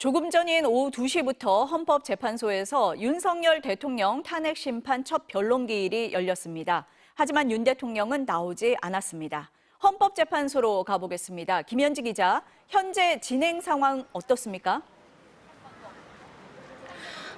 조금 전인 오후 2시부터 헌법재판소에서 윤석열 대통령 탄핵 심판 첫 변론기일이 열렸습니다. 하지만 윤 대통령은 나오지 않았습니다. 헌법재판소로 가보겠습니다. 김현지 기자, 현재 진행 상황 어떻습니까?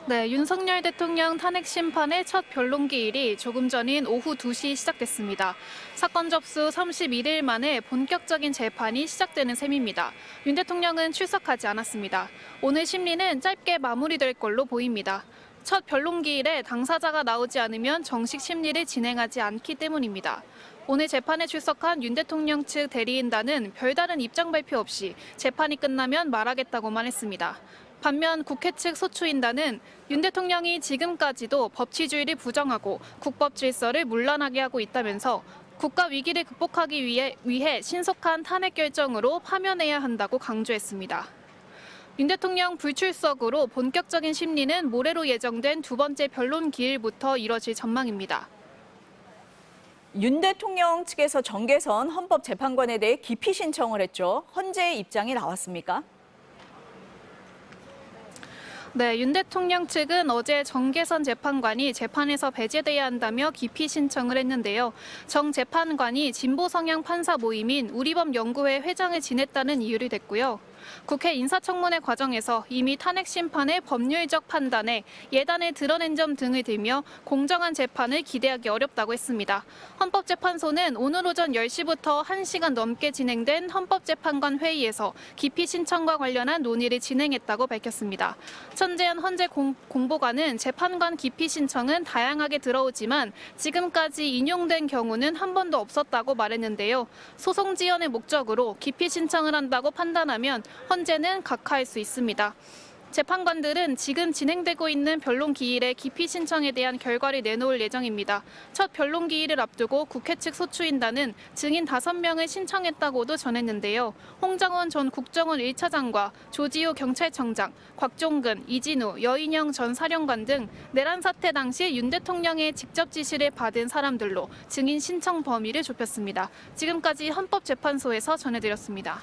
네, 윤석열 대통령 탄핵 심판의 첫 변론기일이 조금 전인 오후 2시 시작됐습니다. 사건 접수 31일 만에 본격적인 재판이 시작되는 셈입니다. 윤 대통령은 출석하지 않았습니다. 오늘 심리는 짧게 마무리될 걸로 보입니다. 첫 변론기일에 당사자가 나오지 않으면 정식 심리를 진행하지 않기 때문입니다. 오늘 재판에 출석한 윤 대통령 측 대리인단은 별다른 입장 발표 없이 재판이 끝나면 말하겠다고만 했습니다. 반면 국회 측 소추인단은 윤 대통령이 지금까지도 법치주의를 부정하고 국법 질서를 문란하게 하고 있다면서 국가 위기를 극복하기 위해 신속한 탄핵 결정으로 파면해야 한다고 강조했습니다. 윤 대통령 불출석으로 본격적인 심리는 모레로 예정된 두 번째 변론 기일부터 이뤄질 전망입니다. 윤 대통령 측에서 정계선 헌법재판관에 대해 기피 신청을 했죠. 헌재의 입장이 나왔습니까? 네, 윤 대통령 측은 어제 정계선 재판관이 재판에서 배제돼야 한다며 기피 신청을 했는데요. 정 재판관이 진보 성향 판사 모임인 우리법 연구회 회장을 지냈다는 이유를 댔고요. 국회 인사청문회 과정에서 이미 탄핵 심판의 법률적 판단에 예단을 드러낸 점 등을 들며 공정한 재판을 기대하기 어렵다고 했습니다. 헌법재판소는 오늘 오전 10시부터 1시간 넘게 진행된 헌법재판관 회의에서 기피 신청과 관련한 논의를 진행했다고 밝혔습니다. 천재현 헌재 공보관은 재판관 기피 신청은 다양하게 들어오지만 지금까지 인용된 경우는 한 번도 없었다고 말했는데요. 소송 지연의 목적으로 기피 신청을 한다고 판단하면 헌재는 각하할 수 있습니다. 재판관들은 지금 진행되고 있는 변론 기일에 기피 신청에 대한 결과를 내놓을 예정입니다. 첫 변론 기일을 앞두고 국회 측 소추인단은 증인 5명을 신청했다고도 전했는데요. 홍장원 전 국정원 1차장과 조지호 경찰청장, 곽종근, 이진우, 여인영 전 사령관 등 내란 사태 당시 윤 대통령의 직접 지시를 받은 사람들로 증인 신청 범위를 좁혔습니다. 지금까지 헌법재판소에서 전해드렸습니다.